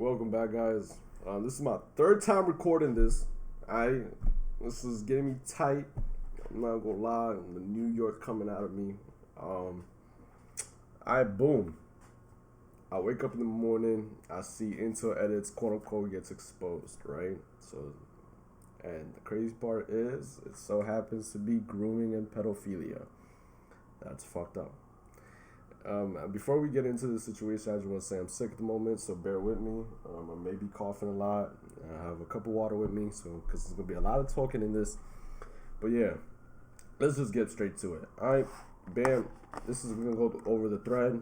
Welcome back, guys. This is my third time recording this. This is getting me tight. I'm not gonna lie. The New York coming out of me. Boom. I wake up in the morning. I see Intel Edits, quote unquote, gets exposed, right? And the crazy part is, it so happens to be grooming and pedophilia. That's fucked up. Before we get into the situation, I just want to say I'm sick at the moment, so bear with me. I may be coughing a lot. I have a cup of water with me, because there's going to be a lot of talking in this. But yeah, let's just get straight to it. Alright, bam. We're going to go over the thread.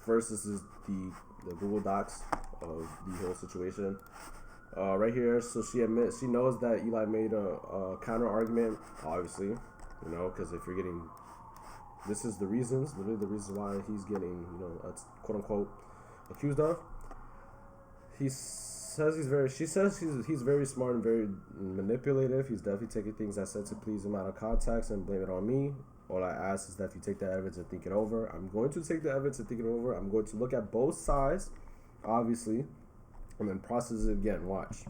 First, this is the Google Docs of the whole situation. Right here, so she knows that Eli made a counter argument, obviously, because if you're getting... This is literally the reasons why he's getting, quote unquote, accused of. She says he's very smart and very manipulative. He's definitely taking things I said to please him out of context and blame it on me. All I ask is that you take the evidence and think it over. I'm going to take the evidence and think it over. I'm going to look at both sides, obviously, and then process it again. Watch.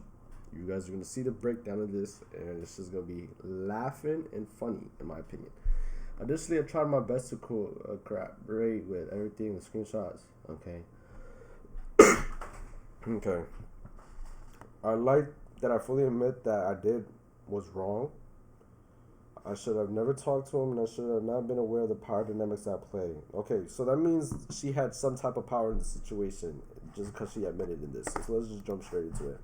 You guys are going to see the breakdown of this, and it's just going to be laughing and funny, in my opinion. Additionally, I tried my best to corroborate with everything with screenshots. Okay. Okay. I like that I fully admit that I did was wrong. I should have never talked to him, and I should have not been aware of the power dynamics at play. Okay, so that means she had some type of power in the situation just because she admitted in this. So let's just jump straight into it.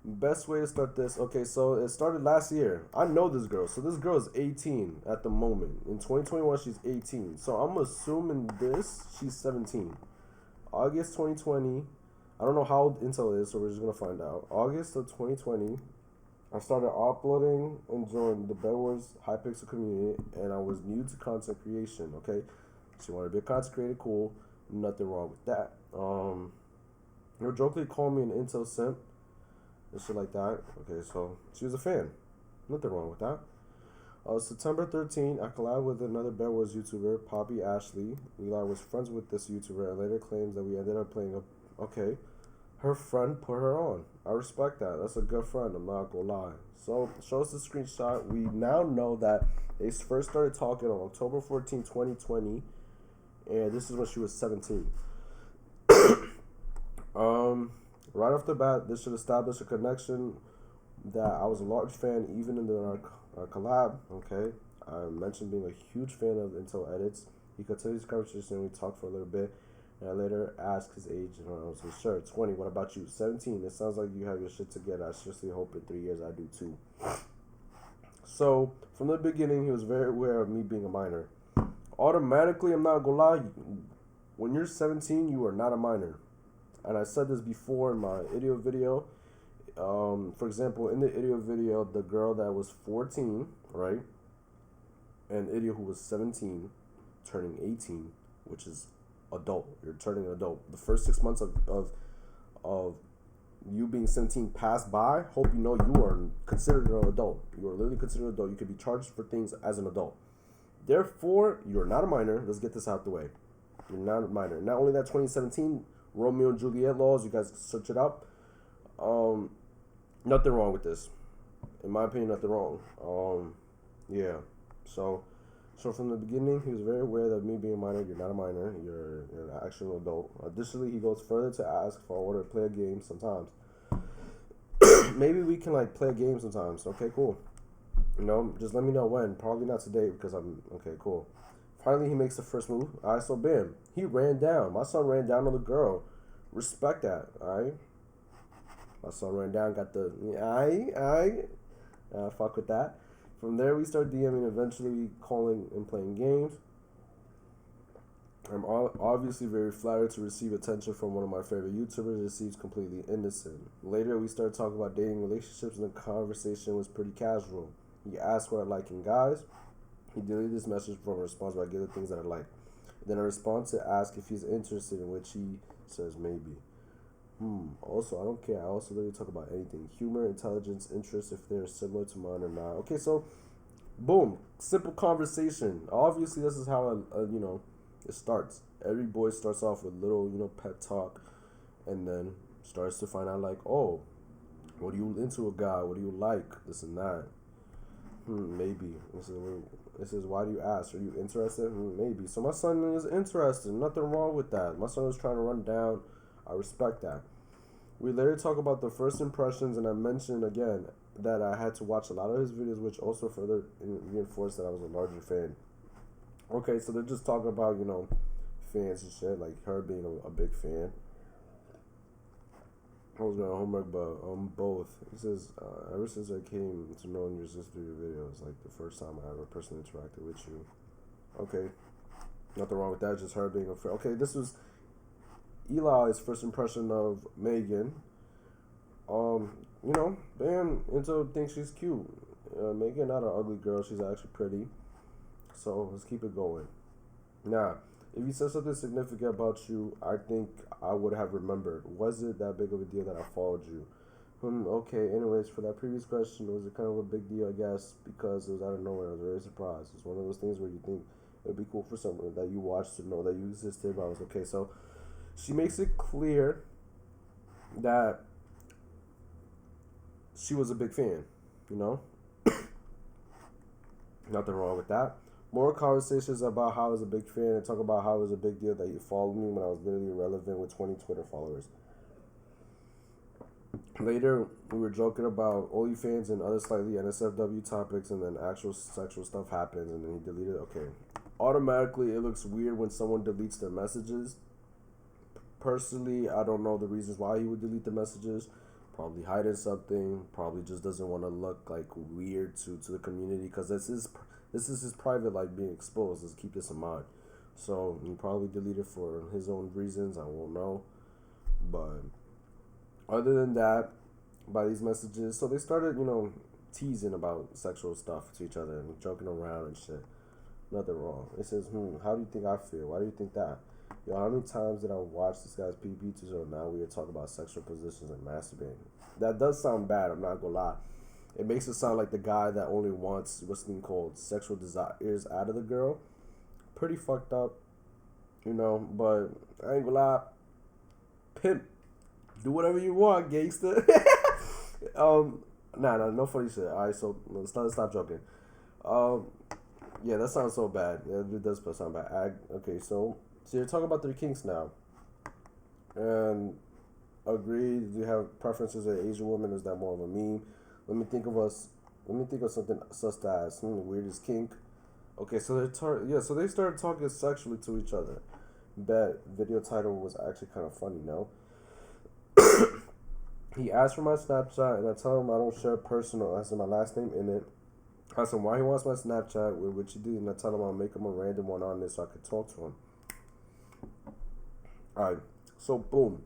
Best way to start this. Okay, so it started last year. I know this girl. So this girl is 18 at the moment. In 2021, she's 18. So I'm assuming she's 17. August 2020. I don't know how old Intel is, so we're just going to find out. August of 2020, I started uploading and joined the Bed Wars Hypixel community, and I was new to content creation, okay? She wanted to be a content creator, cool. Nothing wrong with that. They jokingly called me an Intel simp and shit like that. Okay, so she was a fan. Nothing wrong with that. September 13, I collabed with another Bed Wars YouTuber, Poppy Ashley. Eli was friends with this YouTuber and later claims that we ended up playing okay. Her friend put her on. I respect that. That's a good friend, I'm not gonna lie. So, shows the screenshot. We now know that they first started talking on October 14, 2020. And this is when she was 17. Right off the bat, this should establish a connection that I was a large fan even in our collab, okay? I mentioned being a huge fan of Intel Edits. He continued this conversation and we talked for a little bit. And I later asked his age and I was like, sure, 20, what about you? 17, it sounds like you have your shit together. I seriously hope in 3 years I do too. So, from the beginning, he was very aware of me being a minor. Automatically, I'm not gonna lie, when you're 17, you are not a minor. And I said this before in my idiot video. For example, in the idiot video, the girl that was 14, right? And idiot who was 17, turning 18, which is adult. You're turning an adult. The first 6 months of you being 17 passed by. Hope you know you are considered an adult. You are literally considered an adult. You could be charged for things as an adult. Therefore, you're not a minor. Let's get this out the way. You're not a minor. Not only that, 2017... Romeo and Juliet laws, you guys can search it up. Nothing wrong with this. In my opinion, nothing wrong. Yeah. So from the beginning, he was very aware that me being a minor, you're not a minor, you're an actual adult. Additionally, he goes further to ask if I want to play a game sometimes. Maybe we can play a game sometimes. Okay, cool. Just let me know when. Probably not today because okay, cool. Finally, he makes the first move. Alright, so bam. He ran down. My son ran down on the girl. Respect that, alright? My son ran down, got the... fuck with that. From there, we start DMing, eventually calling and playing games. I'm obviously very flattered to receive attention from one of my favorite YouTubers. It seems completely innocent. Later, we started talking about dating relationships, and the conversation was pretty casual. He asked what I like in guys. He deleted this message from a response, but I give the things that I like. Then I respond to ask if he's interested, in which he says maybe. Also, I don't care. I also literally talk about anything. Humor, intelligence, interests, if they're similar to mine or not. Okay, so, boom. Simple conversation. Obviously, this is how, it starts. Every boy starts off with little, pep talk. And then starts to find out like, oh, what are you into a guy? What do you like? This and that. Maybe. This is why do you ask? Are you interested? Maybe. So my son is interested. Nothing wrong with that. My son is trying to run down. I respect that. We later talk about the first impressions, and I mentioned again that I had to watch a lot of his videos, which also further reinforced that I was a larger fan. Okay, so they're just talking about, fans and shit, like her being a big fan. I was doing homework, but both. It says, ever since I came to know your sister through your videos, like the first time I ever personally interacted with you. Okay, nothing wrong with that, just her being a fan. Okay, this was Eli's first impression of Megan. Bam, Into thinks she's cute. Megan, not an ugly girl, she's actually pretty. So let's keep it going. Now, if you said something significant about you, I think I would have remembered. Was it that big of a deal that I followed you? Okay, anyways, for that previous question, was it kind of a big deal, I guess, because it was out of nowhere. I was very surprised. It's one of those things where you think it would be cool for someone that you watched to know that you existed, but I was okay. So she makes it clear that she was a big fan, Nothing wrong with that. More conversations about how I was a big fan and talk about how it was a big deal that you followed me when I was literally irrelevant with 20 Twitter followers. Later, we were joking about OnlyFans and other slightly NSFW topics, and then actual sexual stuff happens, and then he deleted it. Okay. Automatically, it looks weird when someone deletes their messages. Personally, I don't know the reasons why he would delete the messages. Probably hiding something. Probably just doesn't want to look like weird to the community, because this is his private life being exposed. Let's keep this in mind. So he probably deleted for his own reasons. I won't know. But other than that, by these messages, so they started, teasing about sexual stuff to each other and joking around and shit. Nothing wrong. It says, how do you think I feel? Why do you think that? Yo, how many times did I watch this guy's PP tutorial? Now we are talking about sexual positions and masturbating. That does sound bad, I'm not gonna lie. It makes it sound like the guy that only wants what's being called sexual desires out of the girl. Pretty fucked up, but I ain't gonna lie. Pimp, do whatever you want, gangster. No funny shit. Alright, so let's stop joking. Yeah, that sounds so bad. Yeah, it does sound bad. Okay, so you're talking about their kinks now. And agreed, you have preferences as an Asian woman. Is that more of a meme? Let me think of something such as weirdest kink. Okay, so they started talking sexually to each other. That video title was actually kind of funny, no? He asked for my Snapchat, and I tell him I don't share personal. I said my last name in it. I asked him why he wants my Snapchat, which he did, and I tell him I'll make him a random one on this so I could talk to him. Alright, so boom.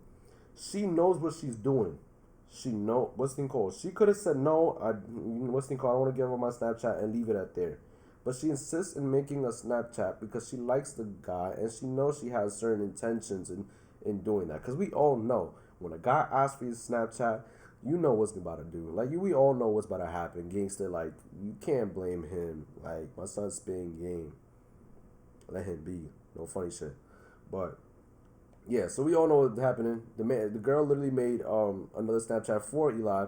She knows what she's doing. She know what's the called. She could have said no. I don't want to give her my Snapchat and leave it at there. But she insists in making a Snapchat because she likes the guy and she knows she has certain intentions in doing that. Because we all know when a guy asks for your Snapchat, you know what's about to do. Like we all know what's about to happen. Gangster, like you can't blame him. Like my son's spitting game. Let him be. No funny shit. But yeah, so we all know what's happening. The girl literally made another Snapchat for Eli,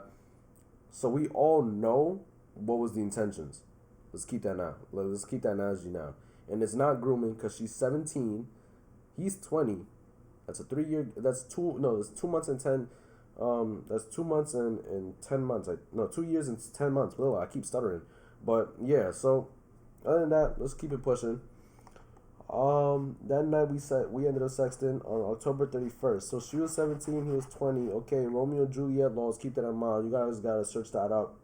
so we all know what was the intentions. Let's keep that now. Let's keep that analogy now. And it's not grooming because she's 17, he's 20. That's 2 months and 10. That's 2 months and 10 months. 2 years and 10 months. Well, I keep stuttering, but yeah. So other than that, let's keep it pushing. That night we ended up sexting on October 31st. So she was 17, he was 20. Okay, Romeo and Juliet laws, keep that in mind. You guys gotta search that up.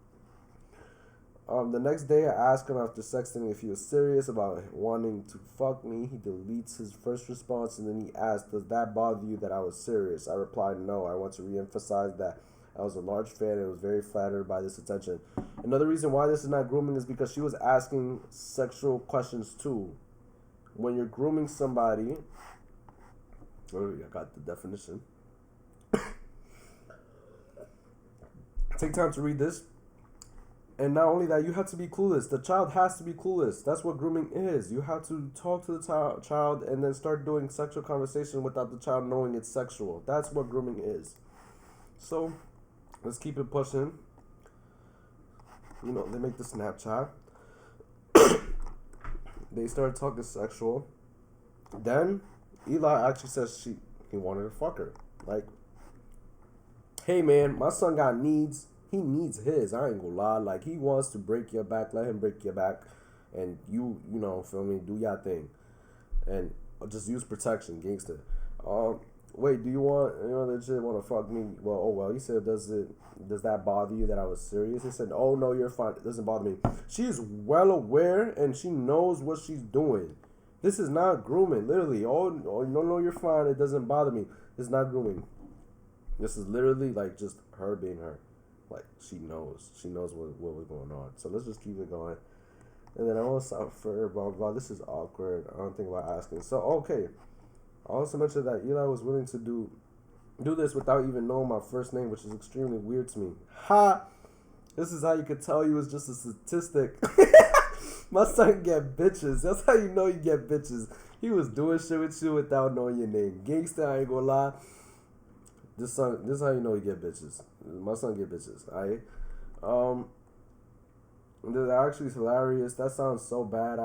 The next day I asked him after sexting if he was serious about wanting to fuck me. He deletes his first response and then he asked, does that bother you that I was serious? I replied, no. I want to reemphasize that I was a large fan and was very flattered by this attention. Another reason why this is not grooming is because she was asking sexual questions too. When you're grooming somebody, I got the definition. Take time to read this. And not only that, you have to be clueless. The child has to be clueless. That's what grooming is. You have to talk to the child and then start doing sexual conversation without the child knowing it's sexual. That's what grooming is. So let's keep it pushing. You know, they make the Snapchat. They started talking sexual. Then Eli actually says he wanted to fuck her. Like, hey man, my son got needs. He needs his. I ain't gonna lie. Like, he wants to break your back. Let him break your back, and you know, feel me? Do your thing, and just use protection, gangster. Wait, do you want, you know, that shit want to fuck me? Well, oh well. He said, does that bother you that I was serious? He said, oh no, you're fine. It doesn't bother me. She's well aware and she knows what she's doing. This is not grooming, literally. Oh no, you're fine. It doesn't bother me. It's not grooming. This is literally like just her being her. Like, she knows what was going on. So let's just keep it going. And then I want to stop for blah. This is awkward. I don't think about asking. So okay. I also mentioned that Eli was willing to do this without even knowing my first name, which is extremely weird to me. Ha! This is how you could tell you was just a statistic. My son get bitches. That's how you know you get bitches. He was doing shit with you without knowing your name. Gangsta, I ain't gonna lie. This is how you know you get bitches. My son get bitches. That actually is hilarious. That sounds so bad.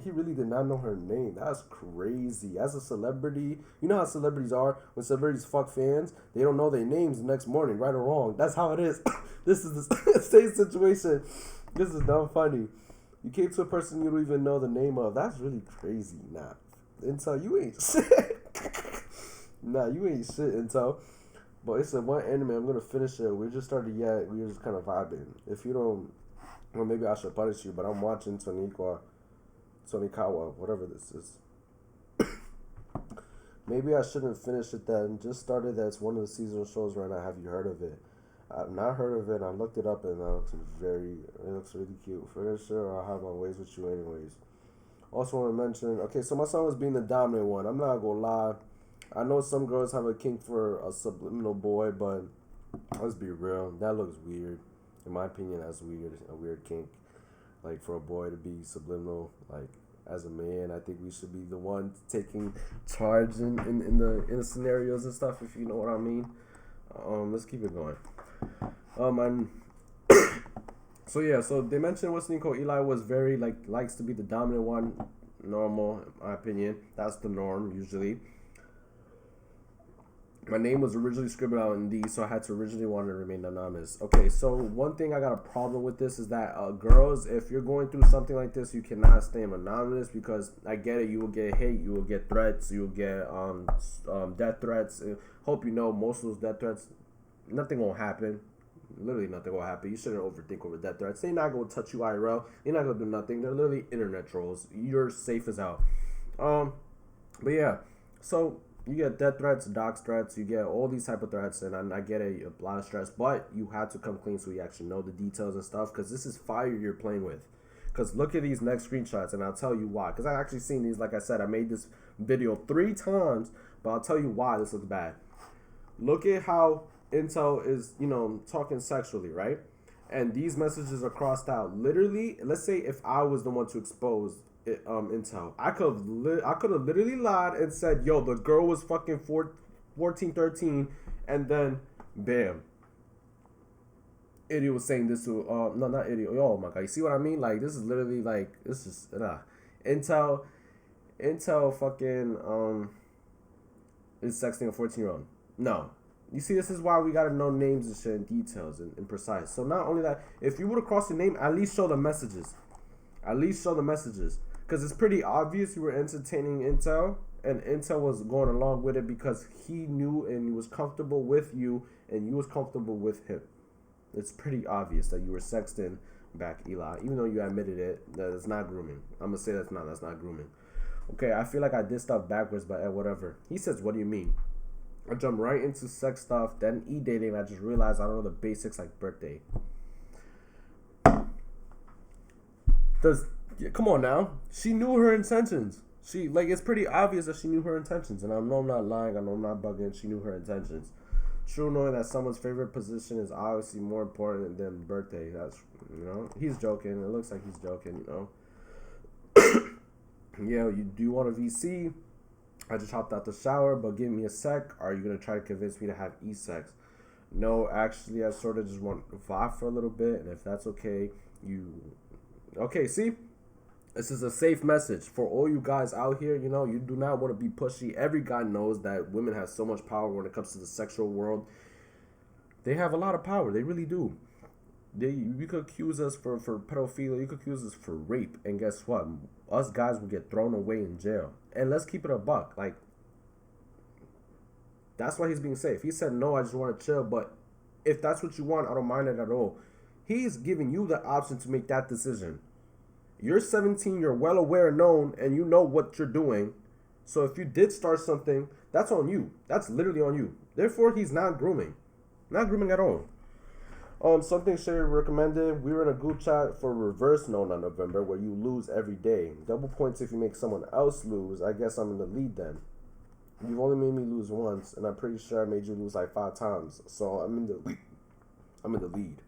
He really did not know her name. That's crazy. As a celebrity, you know how celebrities are. When celebrities fuck fans, they don't know their names the next morning, right or wrong. That's how it is. This is the same situation. This is dumb funny. You came to a person you don't even know the name of. That's really crazy. Nah. Intel, you ain't shit. Nah, you ain't shit, Intel. But it's a one anime. I'm going to finish it. We just started yet. We were just kind of vibing. If you don't... Well, maybe I should punish you, but I'm watching Tonikawa, whatever this is. Maybe I shouldn't finish it then. Just started that. It's one of the seasonal shows right now. Have you heard of it? I've not heard of it. I looked it up and it looks really cute. Finish it or I'll have my ways with you anyways. Also want to mention, okay, so my son was being the dominant one. I'm not going to lie. I know some girls have a kink for a subliminal boy, but let's be real. That looks weird. In my opinion, that's weird. A weird kink. Like, for a boy to be subliminal. Like, as a man, I think we should be the one taking charge in the scenarios and stuff, if you know what I mean. Let's keep it going. So they mentioned what's called Eli was very, likes to be the dominant one. Normal, in my opinion. That's the norm, usually. My name was originally scribbled out in D, so I had to originally want to remain anonymous. Okay, so one thing I got a problem with this is that girls, if you're going through something like this, you cannot stay anonymous because I get it. You will get hate, you will get threats, you will get death threats. Hope you know most of those death threats, nothing will happen. Literally nothing will happen. You shouldn't overthink over death threats. They're not going to touch you IRL. They're not going to do nothing. They're literally internet trolls. You're safe as hell. But yeah, so you get death threats, dox threats, you get all these type of threats, and I get a lot of stress, but you have to come clean so you actually know the details and stuff, because this is fire you're playing with. Because look at these next screenshots, and I'll tell you why. Because I actually seen these, like I said, I made this video 3 times, but I'll tell you why this looks bad. Look at how Intel is, talking sexually, right? And these messages are crossed out. Literally, let's say if I was the one to expose Intel, I could have literally lied and said, yo, the girl was fucking 14, 13, and then bam, idiot was saying this to no, not idiot. Oh my god, you see what I mean? Like, this is literally like, this is Intel fucking is sexting a 14-year-old. No. You see, this is why we gotta know names and shit and details and precise. So not only that, if you would have crossed the name, at least show the messages. Because it's pretty obvious you were entertaining Intel, and Intel was going along with it because he knew and he was comfortable with you, and you was comfortable with him. It's pretty obvious that you were sexting back Eli, even though you admitted it, that it's not grooming. I'm going to say that's not grooming. Okay, I feel like I did stuff backwards, but whatever. He says, what do you mean? I jumped right into sex stuff, then e-dating, and I just realized I don't know the basics like birthday. Come on now. She knew her intentions. It's pretty obvious that she knew her intentions. And I know I'm not lying. I know I'm not bugging. She knew her intentions. True, knowing that someone's favorite position is obviously more important than birthday. That's, he's joking. It looks like he's joking, Yeah, do you want a VC? I just hopped out the shower, but give me a sec. Are you going to try to convince me to have e-sex? No, actually, I sort of just want to vibe for a little bit, and if that's okay, okay, see? This is a safe message for all you guys out here. You know, you do not want to be pushy. Every guy knows that women have so much power when it comes to the sexual world. They have a lot of power. They really do. You could accuse us for pedophilia. You could accuse us for rape. And guess what? Us guys will get thrown away in jail. And let's keep it a buck. Like, that's why he's being safe. He said, no, I just want to chill. But if that's what you want, I don't mind it at all. He's giving you the option to make that decision. You're 17, you're well aware and known, and you know what you're doing. So if you did start something, that's on you. That's literally on you. Therefore, he's not grooming. Not grooming at all. Something Sherry recommended. We were in a group chat for reverse known on November where you lose every day. Double points if you make someone else lose. I guess I'm in the lead then. You've only made me lose once, and I'm pretty sure I made you lose like 5 times. So I'm in the lead. I'm in the lead.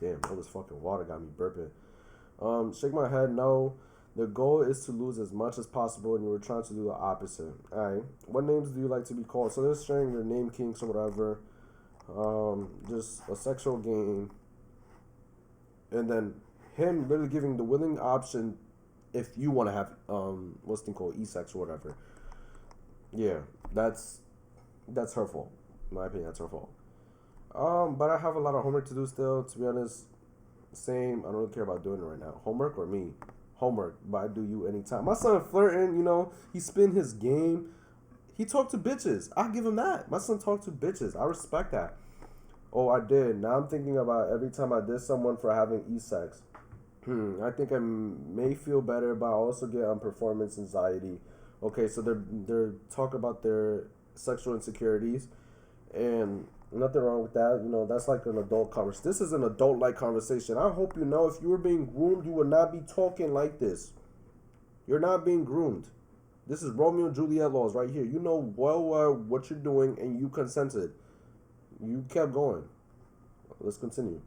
Damn, all this fucking water got me burping. Shake my head, no. The goal is to lose as much as possible, and you were trying to do the opposite. Alright. What names do you like to be called? So they're sharing their name kinks or whatever. Just a sexual game. And then him literally giving the willing option if you want to have what's the thing called e-sex or whatever. Yeah, that's her fault. In my opinion, that's her fault. But I have a lot of homework to do still, to be honest. Same, I don't really care about doing it right now. Homework or me? Homework, but I do you anytime. My son flirting, you know, he spin his game. He talked to bitches. I give him that. My son talked to bitches. I respect that. Oh, I did. Now I'm thinking about every time I diss someone for having e-sex. I think I may feel better, but I also get performance anxiety. Okay, so they're talking about their sexual insecurities, and nothing wrong with that. You know, that's like an adult conversation. This is an adult-like conversation. I hope you know if you were being groomed, you would not be talking like this. You're not being groomed. This is Romeo and Juliet laws right here. You know well what you're doing, and you consented. You kept going. Let's continue.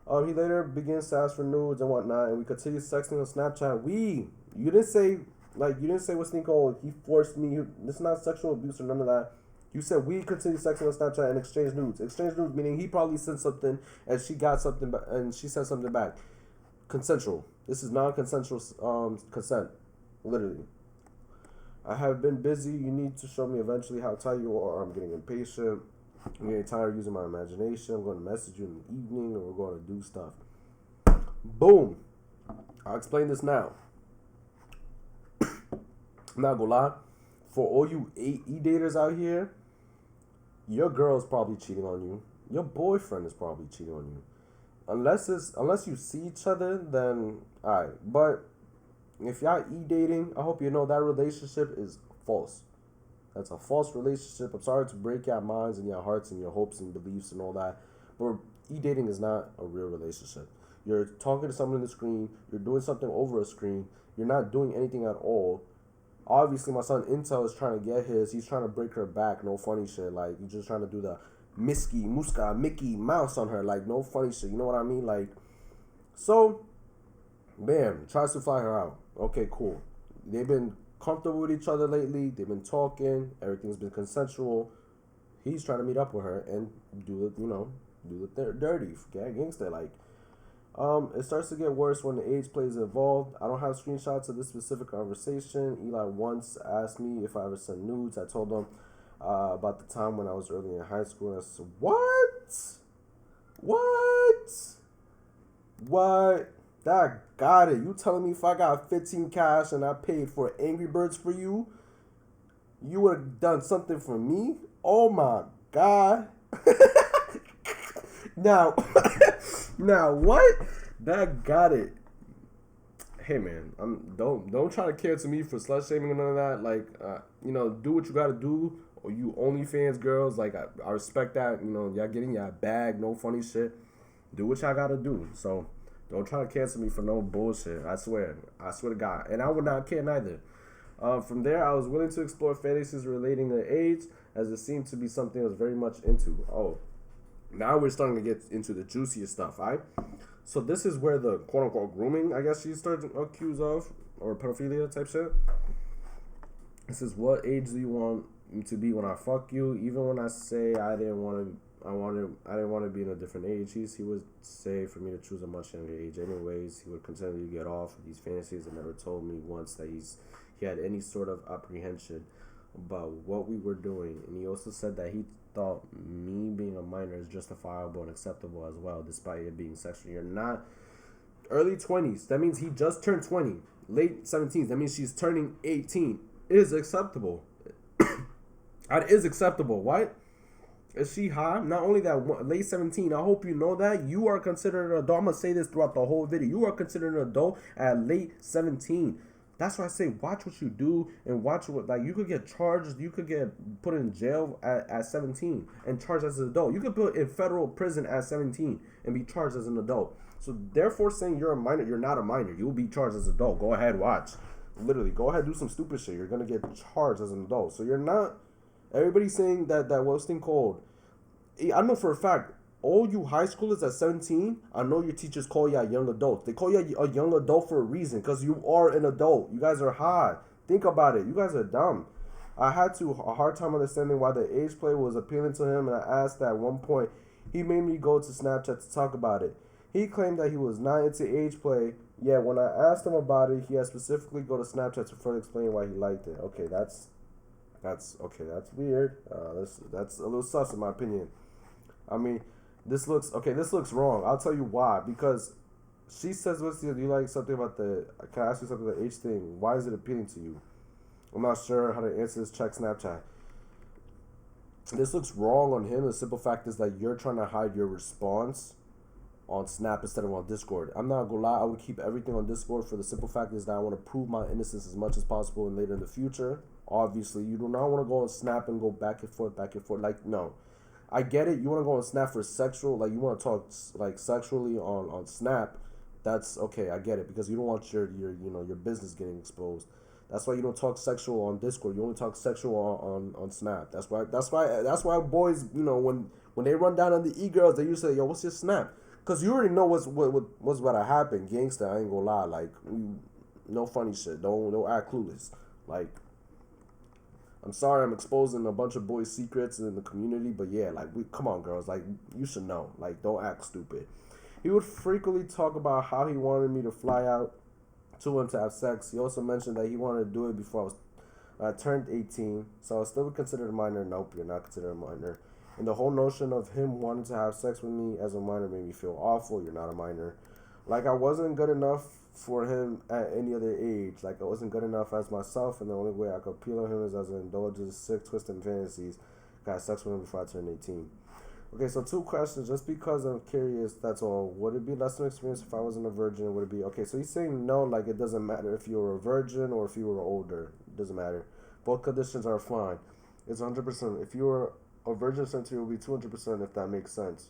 He later begins to ask for nudes and whatnot, and we continue sexting on Snapchat. You didn't say what's thing called, he forced me. This is not sexual abuse or none of that. You said we continue sexting on Snapchat and exchange nudes. Exchange nudes meaning he probably sent something and she got something and she sent something back. Consensual. This is non-consensual consent. Literally. I have been busy. You need to show me eventually how tight you are. I'm getting impatient. I'm getting tired of using my imagination. I'm going to message you in the evening and we're going to do stuff. Boom. I'll explain this now. I'm not going to lie. For all you e-daters out here, your girl's probably cheating on you. Your boyfriend is probably cheating on you. Unless you see each other, then alright. But if y'all e-dating, I hope you know that relationship is false. That's a false relationship. I'm sorry to break your minds and your hearts and your hopes and beliefs and all that. But e-dating is not a real relationship. You're talking to someone on the screen. You're doing something over a screen. You're not doing anything at all. Obviously, my son Intel is trying to get his. He's trying to break her back. No funny shit. Like, he's just trying to do the Mickey Mouse on her. Like, no funny shit. You know what I mean? Like, so, bam. Tries to fly her out. Okay, cool. They've been comfortable with each other lately. They've been talking. Everything's been consensual. He's trying to meet up with her and do the dirty. Get gangster. Like, it starts to get worse when the age plays involved. I don't have screenshots of this specific conversation. Eli once asked me if I ever sent nudes. I told him about the time when I was early in high school. And I said, What? I got it. You telling me if I got 15 cash and I paid for Angry Birds for you, you would have done something for me? Oh my God. Now what? That got it. Hey man, don't try to cancel me for slut shaming and none of that. Like, do what you gotta do. Or you OnlyFans girls, like I respect that. You know, y'all getting y'all bag, no funny shit. Do what y'all gotta do. So don't try to cancel me for no bullshit. I swear to God. And I would not care neither. From there, I was willing to explore fantasies relating to age, as it seemed to be something I was very much into. Oh. Now we're starting to get into the juiciest stuff, all right? So this is where the quote-unquote grooming, I guess she's started accused of, or pedophilia type shit. This is what age do you want to be when I fuck you. Even when I say I didn't want to. I didn't want to be in a different age. He would say for me to choose a much younger age. Anyways, he would continue to get off of these fantasies and never told me once that he had any sort of apprehension about what we were doing. And he also said that he thought me being a minor is justifiable and acceptable as well, despite it being sexual. You're not early 20s. That means he just turned 20. Late 17s. That means she's turning 18. Is acceptable. That is acceptable. What? Is she high? Not only that, late 17. I hope you know that. You are considered an adult. I'm going to say this throughout the whole video. You are considered an adult at late 17. That's why I say watch what you do and watch what, like, you could get charged. You could get put in jail at 17 and charged as an adult. You could put in federal prison at 17 and be charged as an adult. So therefore saying you're a minor, you're not a minor. You'll be charged as an adult. Go ahead, watch. Literally, go ahead, do some stupid shit. You're going to get charged as an adult. So you're not... Everybody's saying that what's thing called. I know for a fact, all you high schoolers at 17, I know your teachers call you a young adult. They call you a young adult for a reason, because you are an adult. You guys are high. Think about it. You guys are dumb. I had a hard time understanding why the age play was appealing to him, and I asked at one point, he made me go to Snapchat to talk about it. He claimed that he was not into age play, yet when I asked him about it, he had specifically go to Snapchat to further explain why he liked it. Okay, that's weird. That's a little sus in my opinion. I mean, this looks wrong. I'll tell you why. Because she says, do you like something about can I ask you something about the age thing? Why is it appealing to you? I'm not sure how to answer this. Check Snapchat. This looks wrong on him. The simple fact is that you're trying to hide your response on Snap instead of on Discord. I'm not gonna lie, I would keep everything on Discord for the simple fact is that I want to prove my innocence as much as possible and later in the future. Obviously, you do not want to go on Snap and go back and forth. Like, no. I get it. You want to go on Snap for sexual, like you want to talk like sexually on Snap. That's okay. I get it, because you don't want your business getting exposed. That's why you don't talk sexual on Discord. You only talk sexual on Snap. That's why boys, when they run down on the e-girls, they usually say, yo, what's your Snap? Because you already know what's about to happen. Gangsta, I ain't gonna lie. Like, no funny shit. Don't act clueless. Like, I'm sorry I'm exposing a bunch of boys' secrets in the community, but yeah, like, come on, girls. Like, you should know. Like, don't act stupid. He would frequently talk about how he wanted me to fly out to him to have sex. He also mentioned that he wanted to do it before I turned 18, so I was still considered a minor. Nope, you're not considered a minor. And the whole notion of him wanting to have sex with me as a minor made me feel awful. You're not a minor. Like, I wasn't good enough for him at any other age. Like, I wasn't good enough as myself, and the only way I could appeal to him is as an indulge his sick, twisted fantasies. Got sex with him before I turned 18. Okay, so 2 questions. Just because I'm curious, that's all. Would it be less of an experience if I wasn't a virgin? Would it be... Okay, so he's saying no, like it doesn't matter if you were a virgin or if you were older. It doesn't matter. Both conditions are fine. It's 100%. If you were a virgin center, it will be 200%, if that makes sense.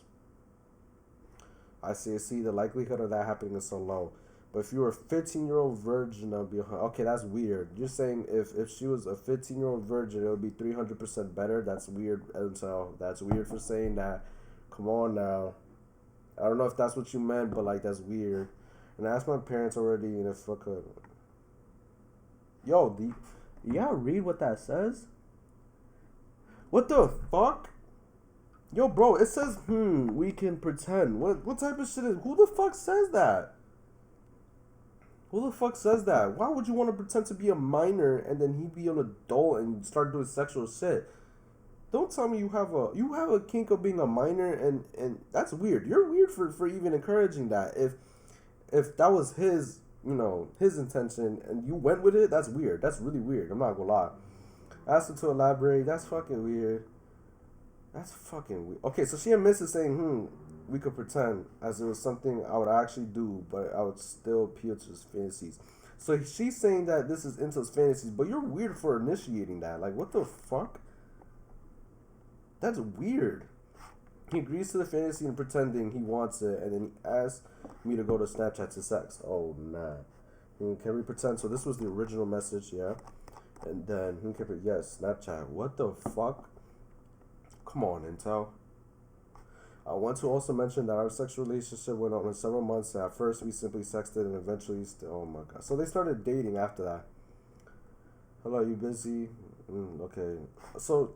I see, the likelihood of that happening is so low. But if you were a 15-year-old virgin, it would be... Okay, that's weird. You're saying if she was a 15-year-old virgin, it would be 300% better? That's weird, Intel. That's weird for saying that. Come on now. I don't know if that's what you meant, but, like, that's weird. And I asked my parents already, and if I could... Yo, do y'all read what that says? What the fuck? Yo, bro, it says, we can pretend. What type of shit is... Who the fuck says that? Who the fuck says that? Why would you want to pretend to be a minor and then he be an adult and start doing sexual shit? Don't tell me you have a kink of being a minor, and that's weird. You're weird for even encouraging that. If that was his intention and you went with it, that's weird. That's really weird. I'm not gonna lie. Asked her to elaborate. That's fucking weird. That's fucking weird. Okay, so she admits to saying, we could pretend as it was something I would actually do, but I would still appeal to his fantasies. So she's saying that this is into his fantasies, but you're weird for initiating that. Like, what the fuck? That's weird. He agrees to the fantasy and pretending he wants it, and then he asks me to go to Snapchat to sext. Oh, nah. Can we pretend? So this was the original message, yeah? And then, yes, Snapchat. What the fuck? Come on, Intel. I want to also mention that our sexual relationship went on in several months. At first, we simply sexted and eventually oh my god. So they started dating after that. Hello, you busy? Okay. So,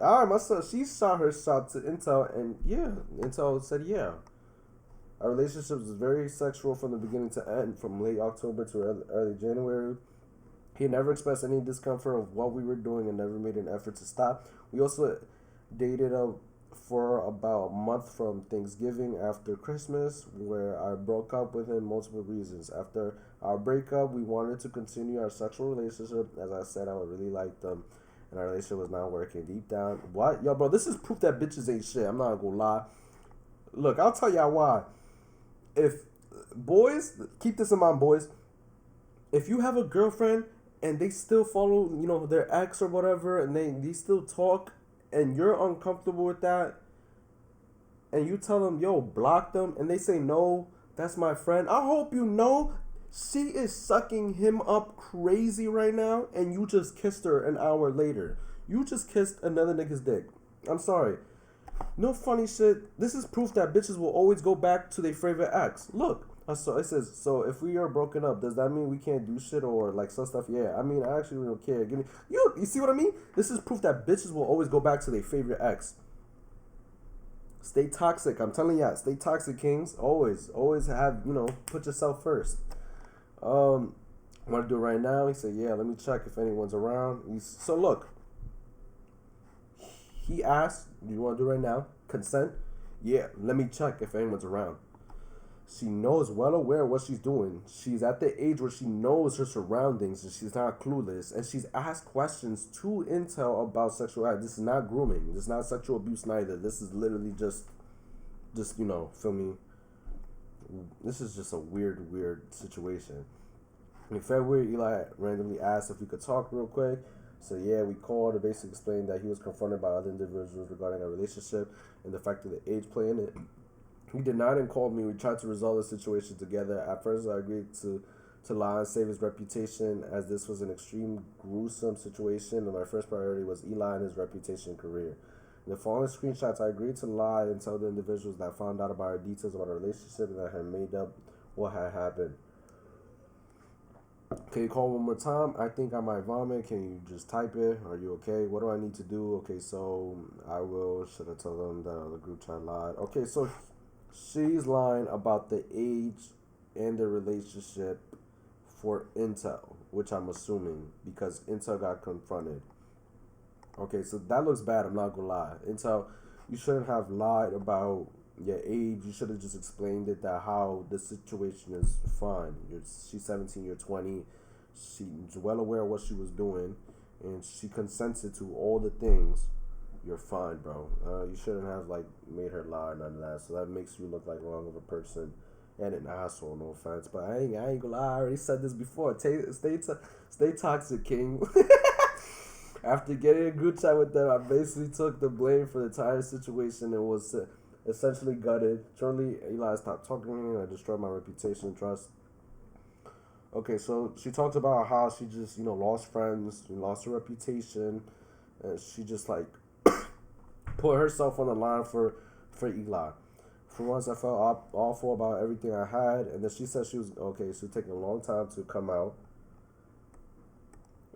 all right, my son, she shot her shot to Intel, and yeah, Intel said yeah. Our relationship was very sexual from the beginning to end, from late October to early January. He never expressed any discomfort of what we were doing and never made an effort to stop. We also dated for about a month from Thanksgiving after Christmas, where I broke up with him multiple reasons. After our breakup, we wanted to continue our sexual relationship. As I said, I really liked them, and our relationship was not working. Deep down, what? Yo, bro, this is proof that bitches ain't shit. I'm not gonna lie. Look, I'll tell y'all why. If boys, keep this in mind, boys, if you have a girlfriend and they still follow, their ex or whatever, and they still talk, and you're uncomfortable with that, and you tell them, yo, block them, and they say, no, that's my friend, I hope you know she is sucking him up crazy right now, and you just kissed her an hour later. You just kissed another nigga's dick. I'm sorry. No funny shit. This is proof that bitches will always go back to their favorite ex. Look, so it says, so if we are broken up, does that mean we can't do shit or like some stuff? Yeah, I mean, I actually don't care. Give me you see what I mean? This is proof that bitches will always go back to their favorite ex. Stay toxic. I'm telling ya, stay toxic, kings. Always have, put yourself first. Want to do it right now? He said, yeah, let me check if anyone's around. So look, he asked, do you want to do it right now? Consent? Yeah, let me check if anyone's around. She knows, well aware of what she's doing. She's at the age where she knows her surroundings and she's not clueless. And she's asked questions to Intel about sexual act. This is not grooming. This is not sexual abuse neither. This is literally just feel me? This is just a weird situation. In February, Eli randomly asked if we could talk real quick. So yeah, we called and basically explained that he was confronted by other individuals regarding our relationship and the fact of the age play in it. He denied and called me. We tried to resolve the situation together. At first, I agreed to lie and save his reputation, as this was an extreme, gruesome situation, and my first priority was Eli and his reputation and career. In the following screenshots, I agreed to lie and tell the individuals that I found out about our details about our relationship and that I had made up what had happened. Can you call one more time? I think I might vomit. Can you just type it? Are you okay? What do I need to do? Okay, so I will. Should I tell them that the group chat lied? Okay, so she's lying about the age and the relationship for Intel, which I'm assuming because Intel got confronted. Okay, so that looks bad. I'm not gonna lie. Intel, you shouldn't have lied about your age. You should have just explained it, that how the situation is fine. She's 17, you're 20. She's well aware of what she was doing, and she consented to all the things. You're fine, bro. You shouldn't have made her lie, none of that. So that makes you look like wrong of a person and an asshole. No offense, but I ain't gonna lie. I already said this before. Stay toxic, king. After getting a group chat with them, I basically took the blame for the entire situation and was essentially gutted. Shortly, Eli stopped talking to me and I destroyed my reputation and trust. Okay, so she talked about how she just, lost friends, lost her reputation, and she just put herself on the line for Eli. For once, I felt awful about everything I had, and then she said she was okay. She was taking a long time to come out.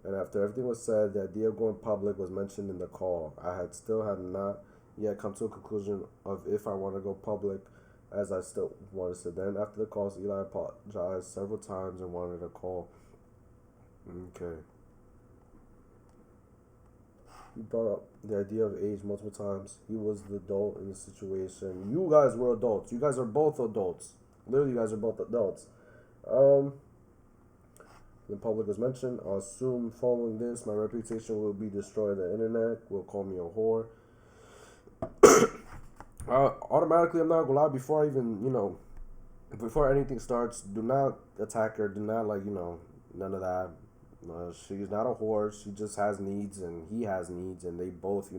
And after everything was said, the idea of going public was mentioned in the call. I had not yet come to a conclusion of if I want to go public, as I still wanted to. Then after the calls, Eli apologized several times and wanted a call. Okay. He brought up the idea of age multiple times. He was the adult in the situation. You guys were adults. You guys are both adults. Literally, you guys are both adults. The public was mentioned. I'll assume following this, my reputation will be destroyed on the internet. Will call me a whore. Automatically, I'm not gonna lie. Before I even, before anything starts, do not attack her. Do not none of that. She's not a whore. She just has needs, and he has needs, and they both,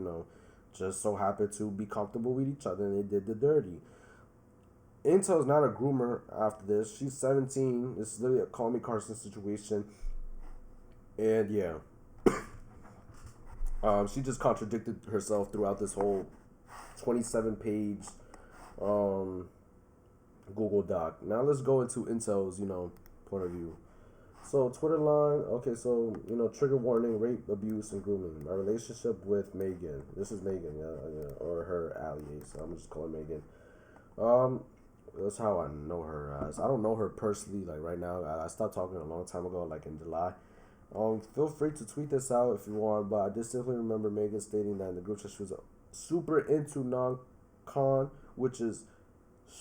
just so happen to be comfortable with each other, and they did the dirty. Intel's not a groomer after this. She's 17. This is literally a callmecarson situation. And yeah. She just contradicted herself throughout this whole 27-page Google Doc. Now let's go into Intel's, point of view. So Twitter line, okay, so trigger warning, rape, abuse, and grooming. My relationship with Megan. This is Megan, or her ally. So I'm just calling Megan. That's how I know her as. I don't know her personally, like right now. I stopped talking a long time ago, like in July. Feel free to tweet this out if you want, but I distinctly remember Megan stating that in the group chat she was super into non-con, which is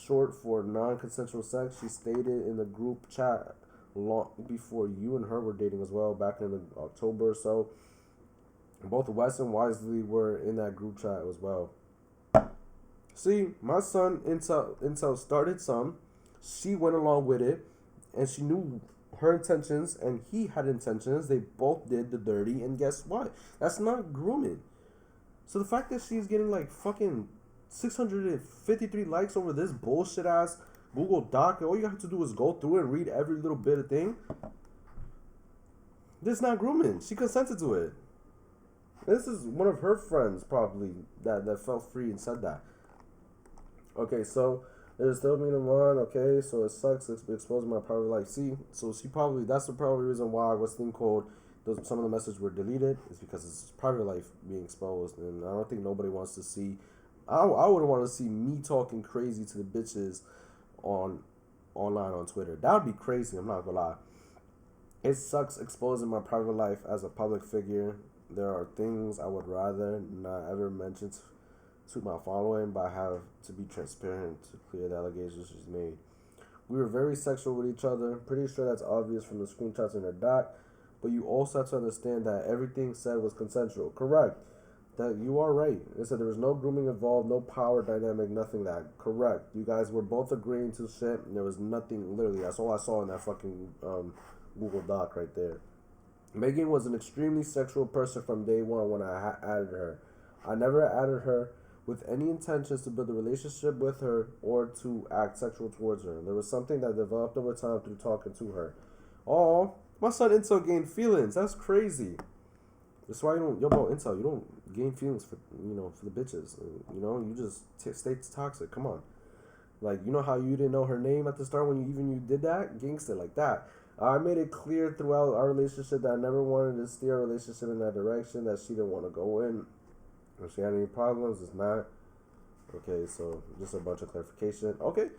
short for non-consensual sex. She stated in the group chat long before you and her were dating as well, back in October or so. Both Wes and Wisely were in that group chat as well. See, my son Intel started some. She went along with it, and she knew her intentions, and he had intentions. They both did the dirty, and guess what? That's not grooming. So the fact that she's getting like fucking 653 likes over this bullshit ass Google Doc, all you have to do is go through it and read every little bit of thing. This is not grooming. She consented to it. This is one of her friends probably that felt free and said that. Okay, so there's still meaning one. Okay, so it sucks. It's exposing my private life. See, so she probably, that's the probably reason why what's thing called some of the messages were deleted is because it's private life being exposed, and I don't think nobody wants to see. I wouldn't want to see me talking crazy to the bitches online on Twitter. That would be crazy. I'm not gonna lie. It sucks exposing my private life as a public figure. There are things I would rather not ever mention to my following, but I have to be transparent to clear the allegations she's made. We were very sexual with each other. Pretty sure that's obvious from the screenshots in her doc, but you also have to understand that everything said was consensual. Correct. That you are right. It said there was no grooming involved, no power dynamic, nothing that. Correct. You guys were both agreeing to shit, and there was nothing, literally, that's all I saw in that fucking Google Doc right there. Megan was an extremely sexual person from day one when I added her. I never added her with any intentions to build a relationship with her or to act sexual towards her. There was something that developed over time through talking to her. Oh, my son Intel gained feelings. That's crazy. That's why you don't, bro, Intel, you don't gain feelings for the bitches. You just stay toxic. Come on. Like, how you didn't know her name at the start when you did that? Gangster like that. I made it clear throughout our relationship that I never wanted to steer our relationship in that direction, that she didn't want to go in. If she had any problems, it's not. Okay, so just a bunch of clarification. Okay.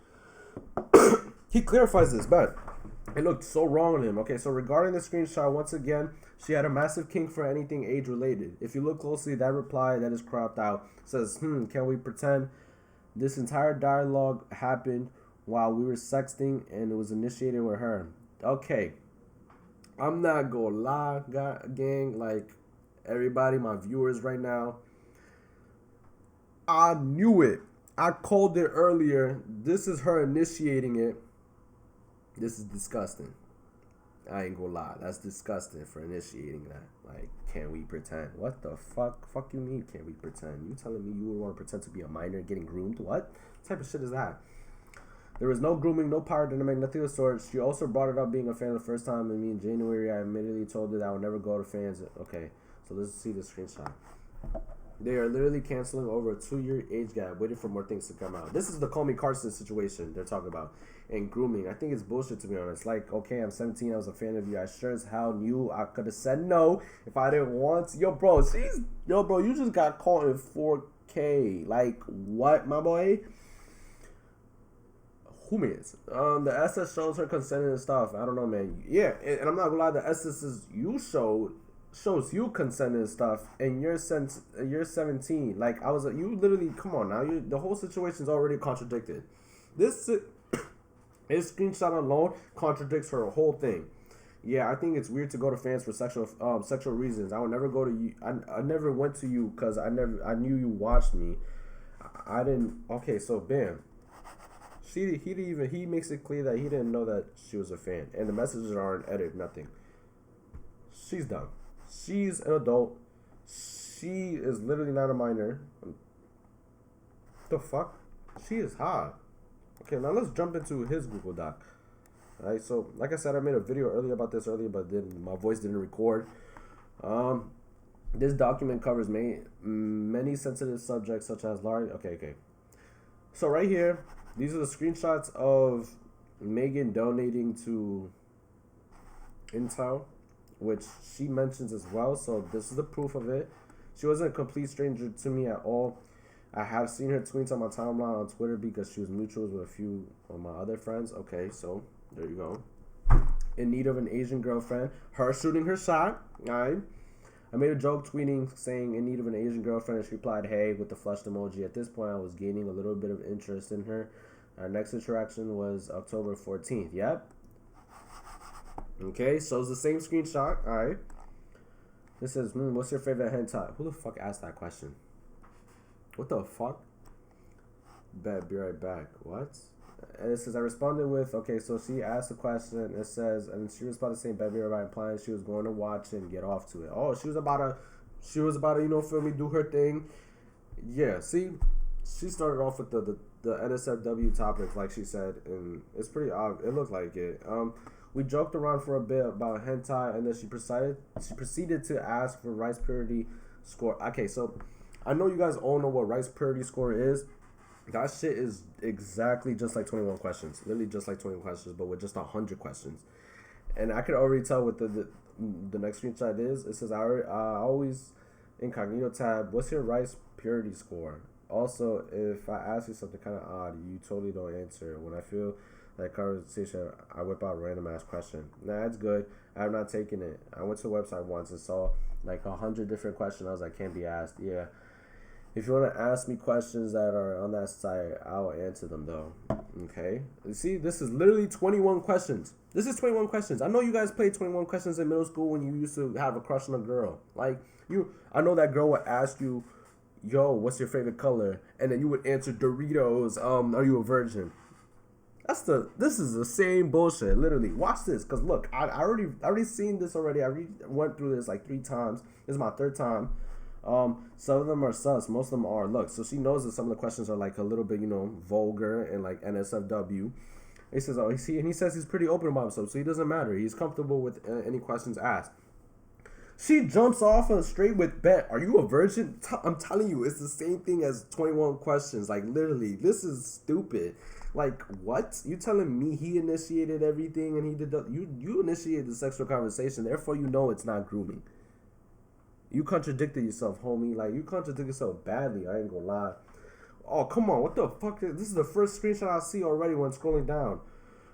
He clarifies this, but it looked so wrong on him. Okay, so regarding the screenshot, once again, she had a massive kink for anything age-related. If you look closely, that reply that is cropped out says, can we pretend this entire dialogue happened while we were sexting and it was initiated with her? Okay, I'm not gonna lie, gang, like everybody, my viewers right now, I knew it. I called it earlier. This is her initiating it. This is disgusting. I ain't gonna lie. That's disgusting for initiating that. Like, can we pretend? What the fuck? Fuck you mean, can we pretend? You telling me you would want to pretend to be a minor getting groomed? What type of shit is that? There was no grooming, no power dynamic, nothing of the sort. She also brought it up being a fan the first time. And me in January, I immediately told her that I would never go to fans. Okay, so let's see the screenshot. They are literally canceling over a 2-year age gap, waiting for more things to come out. This is the callmecarson situation they're talking about. And grooming, I think it's bullshit, to be honest. Like, okay, I'm 17, I was a fan of you. I sure as hell knew I could have said no if I didn't want to. Yo, bro, you just got caught in 4K. Like, what, my boy? Who means? The SS shows her consenting and stuff. I don't know, man. Yeah, and I'm not gonna lie, the SS's you shows you consenting and stuff, and you're 17. Like, you literally, come on now. The whole situation's already contradicted. This screenshot alone contradicts her whole thing. Yeah, I think it's weird to go to fans for sexual reasons. I would never go to you. I never went to you because I knew you watched me. I didn't. Okay, so bam. He makes it clear that he didn't know that she was a fan, and the messages aren't edited, nothing. She's dumb. She's an adult. She is literally not a minor. The fuck? She is hot. Okay, now let's jump into his Google Doc. Alright, so like I said, I made a video earlier about this but my voice didn't record. This document covers many sensitive subjects such as large. Okay. So right here, these are the screenshots of Megan donating to intel, which she mentions as well. So this is the proof of it. She wasn't a complete stranger to me at all. I have seen her tweets on my timeline on Twitter because she was mutuals with a few of my other friends. Okay, so there you go. In need of an Asian girlfriend. Her shooting her shot. Alright. I made a joke tweeting saying in need of an Asian girlfriend, and she replied, hey, with the flushed emoji. At this point, I was gaining a little bit of interest in her. Our next interaction was October 14th. Yep. Okay, so it's the same screenshot. Alright. This says, what's your favorite hentai? Who the fuck asked that question? What the fuck? Bet, be right back. What? And it says, I responded with, okay, so she asked a question. It says, and she responded saying, bet, be right back, implying she was going to watch and get off to it. Oh, she was about to, you know, feel me, do her thing. Yeah, see, she started off with the NSFW topic, like she said, and it's pretty obvious. It looked like it. We joked around for a bit about hentai, and then she proceeded to ask for rice purity score. Okay, so I know you guys all know what rice purity score is. That shit is exactly just like 21 questions. Literally just like 21 questions, but with just 100 questions. And I could already tell what the next screenshot is. It says, I always, incognito tab, what's your rice purity score? Also, if I ask you something kind of odd, you totally don't answer. When I feel like conversation, I whip out a random ass question. Nah, it's good. I have not taken it. I went to the website once and saw like 100 different questions. I was like, can't be asked. Yeah. If you want to ask me questions that are on that site, I'll answer them though. Okay. You see, this is literally 21 questions. This is 21 questions. I know you guys played 21 questions in middle school when you used to have a crush on a girl. Like I know that girl would ask you, yo, what's your favorite color? And then you would answer Doritos. Are you a virgin? This is the same bullshit. Literally, watch this. Cause look, I already seen this already. I went through this like 3 times. This is my 3rd time. Some of them are sus. Most of them are. Look, so she knows that some of the questions are like a little bit, you know, vulgar and like NSFW. He says, he says he's pretty open about himself, so he doesn't matter. He's comfortable with any questions asked. She jumps off on straight with, bet, are you a virgin? I'm telling you, it's the same thing as 21 questions. Like, literally, this is stupid. Like, what? You telling me he initiated everything and he did you initiated the sexual conversation, therefore you know it's not grooming. You contradicted yourself, homie. Like, you contradicted yourself badly. I ain't gonna lie. Oh, come on. What the fuck? This is the first screenshot I see already when scrolling down.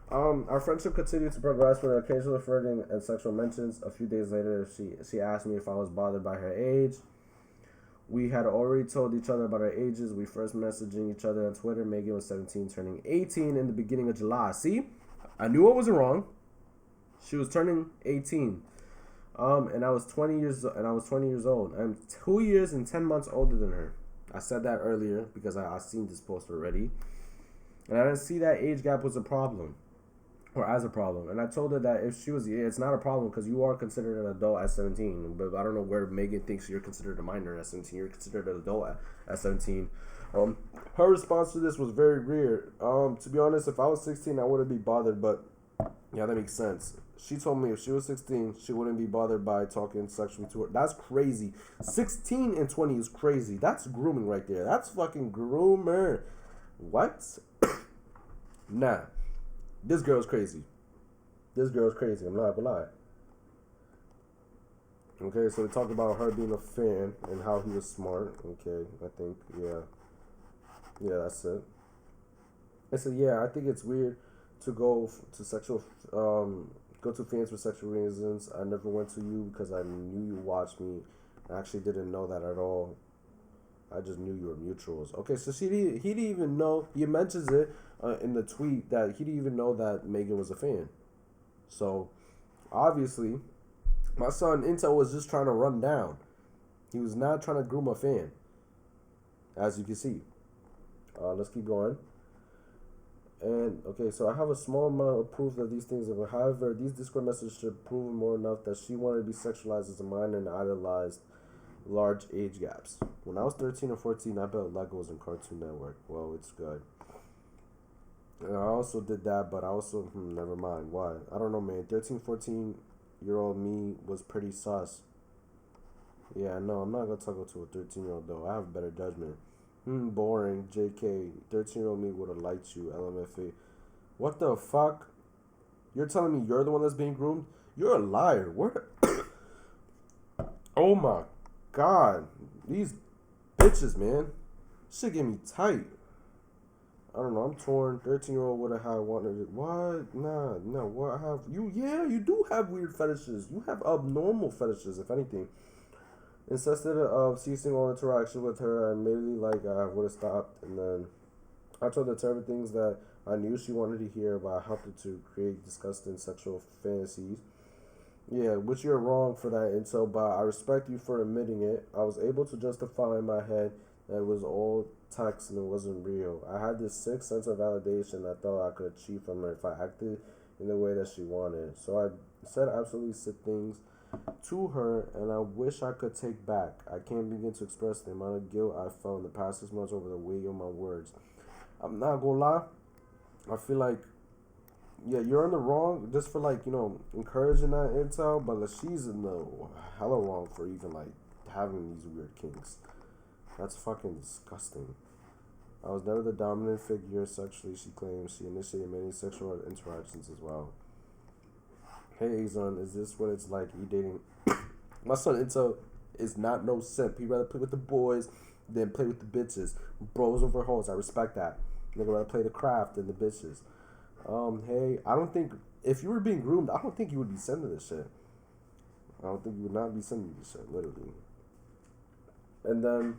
Our friendship continued to progress with occasional flirting and sexual mentions. A few days later, she asked me if I was bothered by her age. We had already told each other about our ages. We first messaging each other on Twitter. Megan was 17, turning 18 in the beginning of July. See? I knew I wasn't wrong. She was turning 18. And I was 20 years old. I'm 2 years and 10 months older than her. I said that earlier because I seen this post already. And I didn't see that age gap was a problem. Or as a problem. And I told her that if she was, it's not a problem because you are considered an adult at 17. But I don't know where Megan thinks you're considered a minor at 17. You're considered an adult at 17. Her response to this was very weird. To be honest, if I was 16, I wouldn't be bothered. But yeah, that makes sense. She told me if she was 16, she wouldn't be bothered by talking sexually to her. That's crazy. 16 and 20 is crazy. That's grooming right there. That's fucking groomer. What? Nah. This girl's crazy. I'm not gonna lie. Okay, so we talked about her being a fan and how he was smart. Okay, I think, yeah. Yeah, that's it. I said, yeah, I think it's weird to go to sexual, go to fans for sexual reasons. I never went to you because I knew you watched me. I actually didn't know that at all. I just knew you were mutuals. Okay, so he didn't even know. He mentions it in the tweet that he didn't even know that Megan was a fan. So, obviously, my son Intel was just trying to run down. He was not trying to groom a fan, as you can see. Let's keep going. And, okay, so I have a small amount of proof that these things are. However, these Discord messages should prove more enough that she wanted to be sexualized as a minor and idolized large age gaps. When I was 13 or 14, I bet Legos and Cartoon Network. Well, it's good. And I also did that, but I also, never mind. Why? I don't know, man. 13, 14-year-old me was pretty sus. Yeah, no, I'm not going to talk to a 13-year-old, though. I have better judgment. Boring. JK. 13-year-old me would have liked you. LMFA. What the fuck? You're telling me you're the one that's being groomed? You're a liar. What? Oh my god. These bitches, man. Shit get me tight. I don't know. I'm torn. 13-year-old would have had wanted it. What? Nah, no. What have you? Yeah, you do have weird fetishes. You have abnormal fetishes, if anything. Insisted of ceasing all interaction with her. I immediately I would have stopped, and then I told her terrible things that I knew she wanted to hear, but I helped her to create disgusting sexual fantasies. Yeah, which you're wrong for that intel, but I respect you for admitting it. I was able to justify in my head that it was all text and it wasn't real. I had this sick sense of validation I thought I could achieve from her if I acted in the way that she wanted. So I said absolutely sick things to her, and I wish I could take back. I can't begin to express the amount of guilt I felt in the past 6 months over the weight of my words. I'm not gonna lie, I feel like, yeah, you're in the wrong just for encouraging that intel, but she's in the hella wrong for even having these weird kinks. That's fucking disgusting. I was never the dominant figure sexually, she claims. She initiated many sexual interactions as well. Hey, son, is this what it's like dating? My son Intel is not no simp. He'd rather play with the boys than play with the bitches. Bros over hoes. I respect that. Nigga rather play the craft than the bitches. Hey, I don't think, if you were being groomed, I don't think you would be sending this shit. I don't think you would not be sending this shit, literally. And then,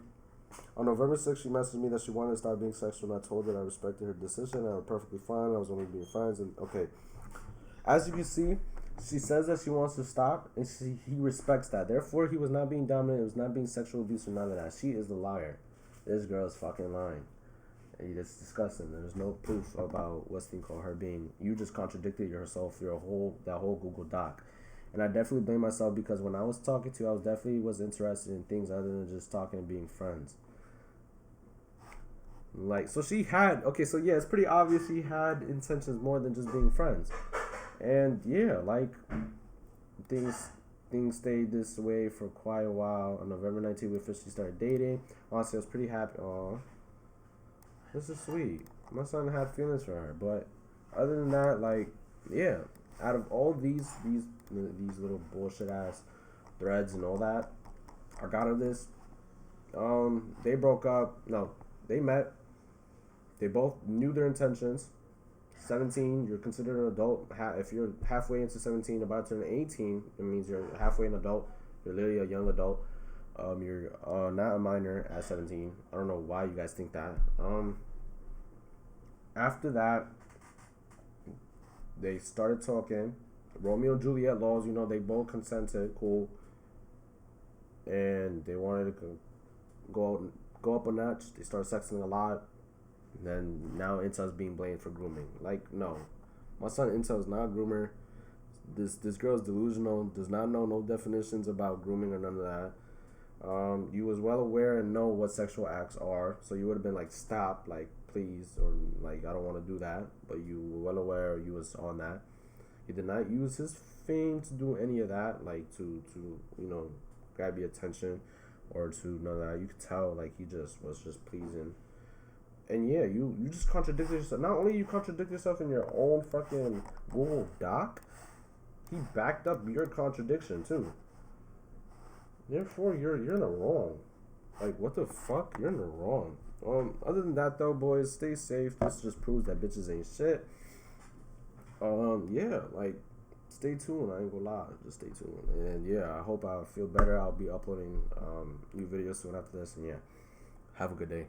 on November 6th, she messaged me that she wanted to stop being sexual, and I told her that I respected her decision, and I was perfectly fine, I was only being friends, and okay. As you can see, she says that she wants to stop, and he respects that. Therefore, he was not being dominant, it was not being sexual abuse or none of that. She is the liar. This girl is fucking lying. And it's disgusting. There's no proof about what's thing called her being. You just contradicted yourself through that whole Google Doc. And I definitely blame myself because when I was talking to you, I was definitely interested in things other than just talking and being friends. So she had, okay, so yeah, it's pretty obvious she had intentions more than just being friends. And yeah, things stayed this way for quite a while. On November 19th, we officially started dating. Honestly, I was pretty happy. Aw, this is sweet. My son had feelings for her, but other than that, yeah, out of all these little bullshit ass threads and all that, I got her this. They broke up. No, they met. They both knew their intentions. 17, you're considered an adult. If you're halfway into 17, about to turn 18, it means you're halfway an adult. You're literally a young adult. You're not a minor at 17. I don't know why you guys think that. After that, they started talking. Romeo and Juliet laws, they both consented. Cool. And they wanted to go up a notch. They started sexting a lot. Then now Intel's being blamed for grooming. No. My son Intel's not a groomer. This girl's delusional, does not know no definitions about grooming or none of that. You was well aware and know what sexual acts are, so you would have been stop, please, or I don't want to do that, but you were well aware you was on that. He did not use his fame to do any of that, to grab your attention or to none of that. You could tell he just was just pleasing. And yeah, you just contradicted yourself. Not only you contradict yourself in your own fucking Google Doc, he backed up your contradiction too. Therefore, you're in the wrong. What the fuck? You're in the wrong. Other than that though, boys, stay safe. This just proves that bitches ain't shit. Yeah, stay tuned. I ain't gonna lie, just stay tuned. And yeah, I hope I feel better. I'll be uploading new videos soon after this. And yeah, have a good day.